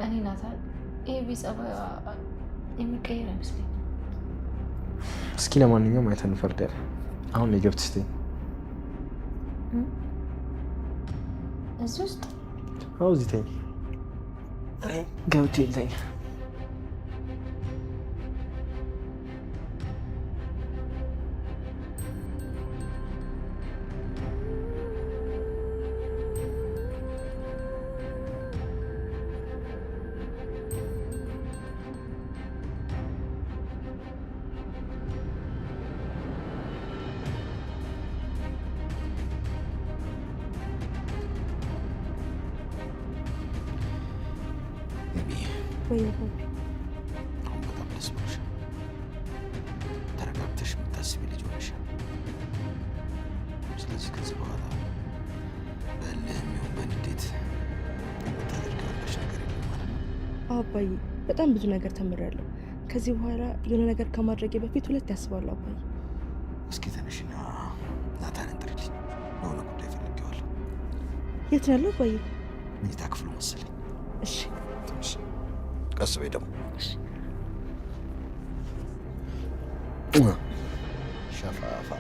እኔ ናታን ኤቢ ጸባይ የሚቀየር አይመስለኝም። እስኪ ለማንኛውም አይተን እንፈርዳለን። አሁን ላይ ገብተሽ ተኝ። እዚህ ውስጥ አዎ፣ እዚህ ተኝ። ገብቼ ልተኛ። አሁን በጣም ደስ ብሎሻል። ተረጋግተሽ የምታስቢ ልጅ ሆነሻል። ስለዚህ ከዚህ በኋላ በእልህ የሚሆን በንዴት የምታደርጊያለሽ ነገር የለም ማለት ነው። አባዬ በጣም ብዙ ነገር ተምሬያለሁ። ከዚህ በኋላ የሆነ ነገር ከማድረጌ በፊት ሁለት ያስባለሁ። አባዬ እስኪ ተነሽና ናታንን ጥሪልኝ። ለሆነ ጉዳይ ፈልጌዋለሁ። የት ነው ያለው አባዬ? መኝታ ክፍሉ መሰለኝ። እሺ ቀስ በይ ደግሞ ሸፋፋ።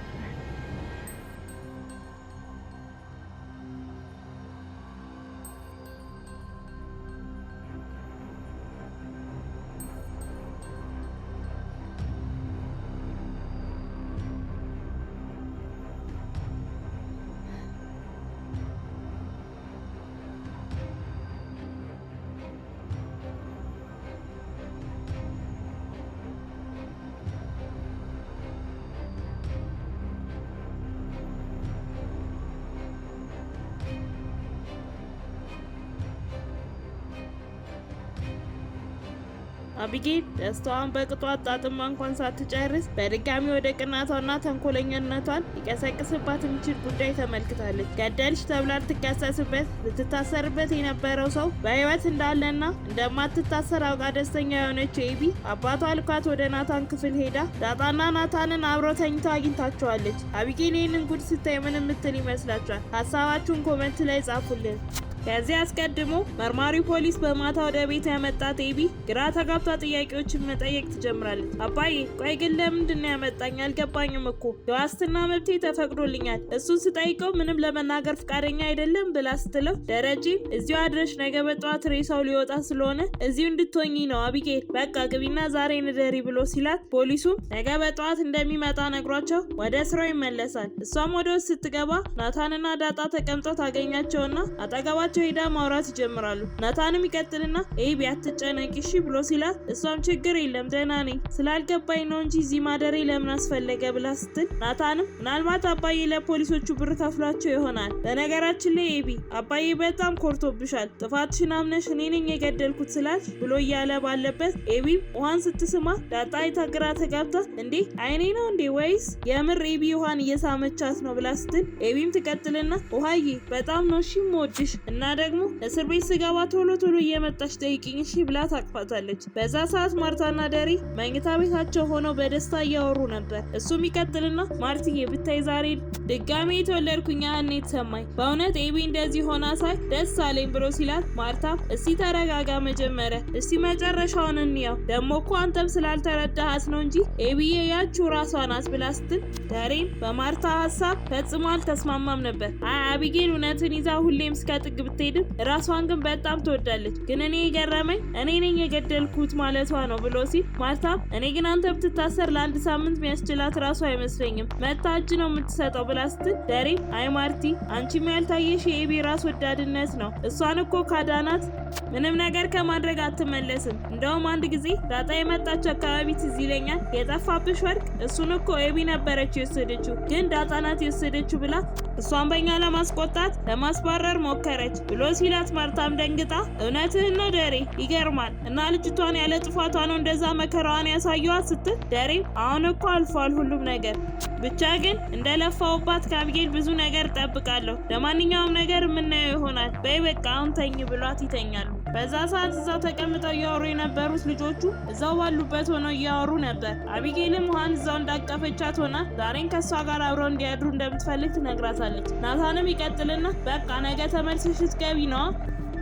አቢጌል ደስታዋን በቅጧ አጣጥማ እንኳን ሳትጨርስ በድጋሚ ወደ ቅናቷና ተንኮለኛነቷን ሊቀሰቅስባት የሚችል ጉዳይ ተመልክታለች። ገደልሽ ተብላ ልትከሰስበት ልትታሰርበት የነበረው ሰው በሕይወት እንዳለና እንደማትታሰር አውቃ ደስተኛ የሆነችው ኤቢ አባቷ ልኳት ወደ ናታን ክፍል ሄዳ ዳጣና ናታንን አብረው ተኝተው አግኝታቸዋለች። አቢጌል ይህንን ጉድ ስታይ ምን የምትል ይመስላችኋል? ሀሳባችሁን ኮመንት ላይ ጻፉልን። ከዚህ አስቀድሞ መርማሪ ፖሊስ በማታ ወደ ቤት ያመጣት ኤቢ ግራ ተጋብታ ጥያቄዎችን መጠየቅ ትጀምራለች። አባዬ ቆይ ግን ለምንድን ነው ያመጣኝ? አልገባኝም እኮ የዋስትና መብቴ ተፈቅዶልኛል። እሱን ስጠይቀው ምንም ለመናገር ፈቃደኛ አይደለም ብላ ስትለው ደረጀ እዚሁ አድረሽ ነገ በጠዋት ሬሳው ሊወጣ ስለሆነ እዚሁ እንድትሆኚ ነው አቢጌል፣ በቃ ግቢና ዛሬ ንደሪ ብሎ ሲላት ፖሊሱም ነገ በጠዋት እንደሚመጣ ነግሯቸው ወደ ስራው ይመለሳል። እሷም ወደ ውስጥ ስትገባ ናታንና ዳጣ ተቀምጠው ታገኛቸውና አጠገባቸው ሄዳ ማውራት ይጀምራሉ። ናታንም ይቀጥልና ኤቢ አትጨነቂ እሺ ብሎ ሲላት እሷም ችግር የለም ደህና ነኝ ስላልገባኝ ነው እንጂ እዚህ ማደሬ ለምን አስፈለገ ብላ ስትል ናታንም ምናልባት አባዬ ለፖሊሶቹ ብር ከፍሏቸው ይሆናል። በነገራችን ላይ ኤቢ አባዬ በጣም ኮርቶብሻል፣ ጥፋትሽን አምነሽ እኔ ነኝ የገደልኩት ስላች ብሎ እያለ ባለበት ኤቢም ውሃን ስትስማ ዳጣ ግራ ተጋብታ እንዴ አይኔ ነው እንዴ ወይስ የምር ኤቢ ውሃን እየሳመቻት ነው ብላ ስትል ኤቢም ትቀጥልና ውሃዬ በጣም ነው እሺ የምወድሽ እና ደግሞ እስር ቤት ስገባ ቶሎ ቶሎ እየመጣች ጠይቂኝ እሺ ብላ ታቅፋታለች። በዛ ሰዓት ማርታና ደሪ መኝታ ቤታቸው ሆነው በደስታ እያወሩ ነበር። እሱም ይቀጥልና ማርትዬ ብታይ ዛሬ ድጋሜ የተወለድኩኝ ያህል የተሰማኝ በእውነት ኤቢ እንደዚህ ሆና ሳይ ደስ አለኝ ብሎ ሲላት ማርታም እስቲ ተረጋጋ መጀመሪያ እስቲ መጨረሻውን እንየው ደግሞ እኮ አንተም ስላልተረዳሃት ነው እንጂ ኤቢዬ ያችው ራሷ ናት ብላ ስትል ደሬም በማርታ ሀሳብ ፈጽሞ አልተስማማም ነበር። አቢጌል እውነትን ይዛ ሁሌም እስከ ጥግ ብትሄድም ራሷን ግን በጣም ትወዳለች። ግን እኔ የገረመኝ እኔ ነኝ የገደልኩት ማለቷ ነው ብሎ ሲል ማርታም እኔ ግን አንተ ብትታሰር ለአንድ ሳምንት ሚያስችላት ራሱ አይመስለኝም መታ እጅ ነው የምትሰጠው ብላ ስትል ደሬም አይ ማርቲ አንቺም ያልታየሽ የኤቢ ራስ ወዳድነት ነው። እሷን እኮ ካዳናት ምንም ነገር ከማድረግ አትመለስም። እንደውም አንድ ጊዜ ዳጣ የመጣች አካባቢ ትዝ ይለኛል የጠፋብሽ ወርቅ እሱን እኮ ኤቢ ነበረች የወሰደችው ግን ዳጣ ናት የወሰደችው ብላ እሷን በእኛ ለማስቆጣት ለማስባረር ሞከረች ብሎ ሲላት ማርታም ደንግጣ እውነትህን ነው ደሬ ይገርማል እና ልጅቷን ያለ ጥፋቷ ነው እንደዛ መከራዋን ያሳየዋት ስትል ደሬም አሁን እኮ አልፏል ሁሉም ነገር ብቻ ግን እንደለፋውባት ከአቢጌል ብዙ ነገር እጠብቃለሁ። ለማንኛውም ነገር የምናየው ይሆናል በይ በቃ አሁን ተኝ ብሏት ይተኛሉ። በዛ ሰዓት እዛው ተቀምጠው እያወሩ የነበሩት ልጆቹ እዛው ባሉበት ሆነው እያወሩ ነበር። አቢጌልም ውሃን እዛው እንዳቀፈቻት ሆና ዛሬን ከሷ ጋር አብረው እንዲያድሩ እንደምትፈልግ ትነግራታለች። ናታንም ይቀጥልና በቃ ነገ ተመልሰሽ ስትገቢ ነዋ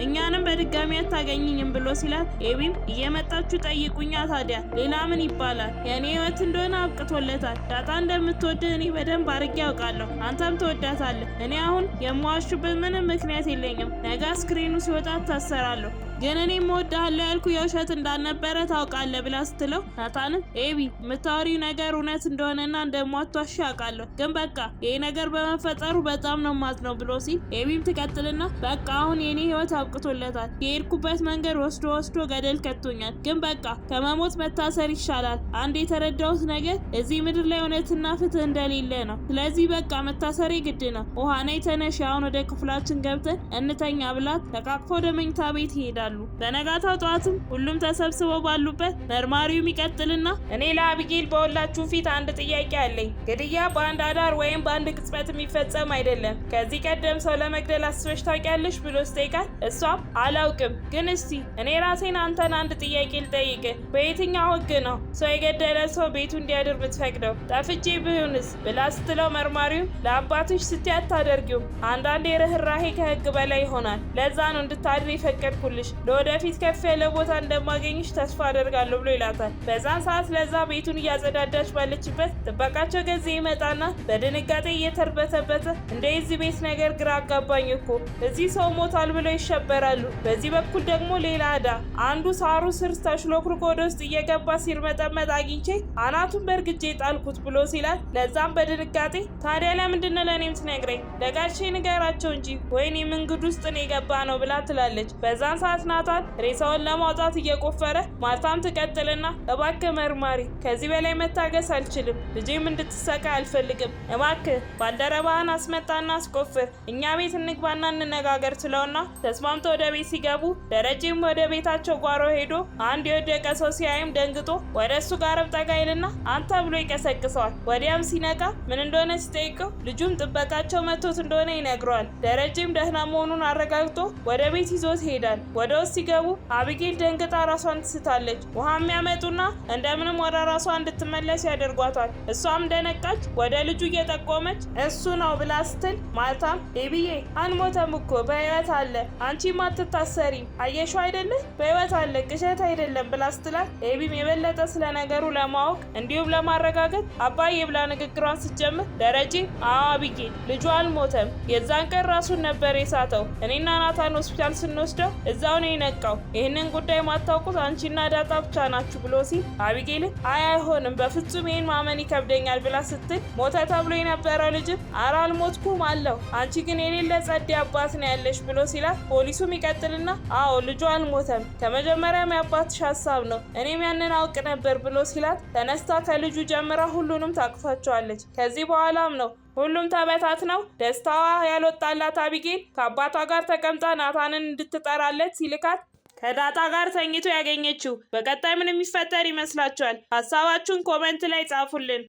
እኛንም በድጋሚ አታገኝኝም ብሎ ሲላት ኤቢም እየመጣችሁ ጠይቁኛ ታዲያ ሌላ ምን ይባላል? የኔ ህይወት እንደሆነ አብቅቶለታል። ዳጣ እንደምትወድህ እኔ በደንብ አድርጌ ያውቃለሁ። አንተም ትወዳታለህ። እኔ አሁን የማዋሽበት ምንም ምክንያት የለኝም። ነገ ስክሪኑ ሲወጣ ታሰራለሁ። ግን እኔ እወድሃለሁ ያልኩ የውሸት እንዳልነበረ ታውቃለህ ብላ ስትለው ናታንም ኤቢ የምታወሪው ነገር እውነት እንደሆነና እንደማትዋሽ ያውቃለሁ። ግን በቃ ይሄ ነገር በመፈጠሩ በጣም ነው ማዝነው ብሎ ሲል ኤቢም ትቀጥልና በቃ አሁን የኔ ህይወት አብቅቶለታል። የሄድኩበት መንገድ ወስዶ ገደል ከቶኛል። ግን በቃ ከመሞት መታሰር ይሻላል። አንድ የተረዳሁት ነገር እዚህ ምድር ላይ እውነትና ፍትህ እንደሌለ ነው። ስለዚህ በቃ መታሰሬ ግድ ነው። ውሃ ነይ ተነሽ፣ አሁን ወደ ክፍላችን ገብተን እንተኛ ብላት ተቃቅፎ ወደ መኝታ ቤት ይሄዳል። በነጋታው ጠዋትም ሁሉም ተሰብስበው ባሉበት መርማሪው ይቀጥልና እኔ ለአቢጌል በሁላችሁ ፊት አንድ ጥያቄ አለኝ። ግድያ በአንድ አዳር ወይም በአንድ ቅጽበት የሚፈጸም አይደለም። ከዚህ ቀደም ሰው ለመግደል አስበሽ ታውቂያለሽ ብሎ ስጠይቃት እሷም አላውቅም፣ ግን እስቲ እኔ ራሴን አንተን አንድ ጥያቄ ልጠይቅ። በየትኛው ህግ ነው ሰው የገደለ ሰው ቤቱ እንዲያድር ብትፈቅደው? ጠፍቼ ቢሆንስ ብላ ስትለው መርማሪው ለአባትሽ ስትይ አታደርጊውም። አንዳንዴ ርህራሄ ከህግ በላይ ይሆናል። ለዛ ነው እንድታድር የፈቀድኩልሽ። ለወደፊት ከፍ ያለ ቦታ እንደማገኝሽ ተስፋ አደርጋለሁ ብሎ ይላታል። በዛን ሰዓት ለዛ ቤቱን እያጸዳዳች ባለችበት ጥበቃቸው ገዜ ይመጣና በድንጋጤ እየተርበተበተ እንደዚህ ቤት ነገር ግራ አጋባኝ እኮ እዚህ ሰው ሞታል ብለው ይሸበራሉ። በዚህ በኩል ደግሞ ሌላ አዳ አንዱ ሳሩ ስር ተሽሎክልኮ ወደ ውስጥ እየገባ ሲርመጠመጥ አግኝቼ አናቱን በእርግጄ ጣልኩት ብሎ ሲላት ለዛም በድንጋጤ ታዲያ ለምንድን ነው ለእኔም ትነግረኝ? ለጋሼ ንገራቸው እንጂ ወይኔ መንገድ ውስጥ ነው የገባ ነው ብላ ትላለች። በዛን ሰዓት ናታን ሬሳውን ለማውጣት እየቆፈረ ማርታም ትቀጥልና እባክህ መርማሪ ከዚህ በላይ መታገስ አልችልም። ልጄም እንድትሰቃይ አልፈልግም። እባክህ ባልደረባህን አስመጣና አስቆፍር፣ እኛ ቤት እንግባና እንነጋገር ትለውና ተስማምቶ ወደ ቤት ሲገቡ ደረጀም ወደ ቤታቸው ጓሮ ሄዶ አንድ የወደቀ ሰው ሲያይም ደንግጦ ወደ እሱ ጋርም ጠጋ ይልና አንተ ብሎ ይቀሰቅሰዋል። ወዲያም ሲነቃ ምን እንደሆነ ሲጠይቀው ልጁም ጥበቃቸው መቶት እንደሆነ ይነግረዋል። ደረጀም ደህና መሆኑን አረጋግጦ ወደ ቤት ይዞት ይሄዳል። ወደ ውስጥ ሲገቡ አቢጌል ደንግጣ ራሷን ትስታለች። ውሃም ያመጡና እንደምንም ወደ ራሷ እንድትመለስ ያደርጓታል። እሷም እንደነቃች ወደ ልጁ እየጠቆመች እሱ ነው ብላ ስትል ማለታም ኤቢዬ አልሞተም እኮ በህይወት አለ፣ አንቺም አትታሰሪም፣ አየሽው አይደለ በህይወት አለ፣ ቅዠት አይደለም ብላ ስትላት ኤቢም የበለጠ ስለ ነገሩ ለማወቅ እንዲሁም ለማረጋገጥ አባዬ ብላ ንግግሯን ስትጀምር ደረጀ አዎ አቢጌል ልጁ አልሞተም፣ የዛን ቀን ራሱን ነበር የሳተው። እኔና ናታን ሆስፒታል ስንወስደው እዛው ነው የነቃው። ይህንን ጉዳይ ማታውቁት አንቺና ዳጣ ብቻ ናችሁ ብሎ ሲል አቢጌልን አይሆንም በፍጹም ይህን ማመን ይከብደኛል ብላ ስትል ሞተ ተብሎ የነበረው ልጅም ኧረ አልሞትኩም አለው። አንቺ ግን የሌለ ጸዴ አባት ነው ያለሽ ብሎ ሲላት ፖሊሱም ይቀጥልና አዎ ልጁ አልሞተም፣ ከመጀመሪያም የአባትሽ ሀሳብ ነው፣ እኔም ያንን አውቅ ነበር ብሎ ሲላት ተነስታ ከልጁ ጀምራ ሁሉንም ታቅፋቸዋለች። ከዚህ በኋላም ነው ሁሉም ተበታትነው ደስታዋ ያልወጣላት አቢጌል ከአባቷ ጋር ተቀምጣ ናታንን እንድትጠራለት ሲልካት ከዳጣ ጋር ተኝቶ ያገኘችው። በቀጣይ ምን የሚፈጠር ይመስላችኋል? ሀሳባችሁን ኮሜንት ላይ ጻፉልን።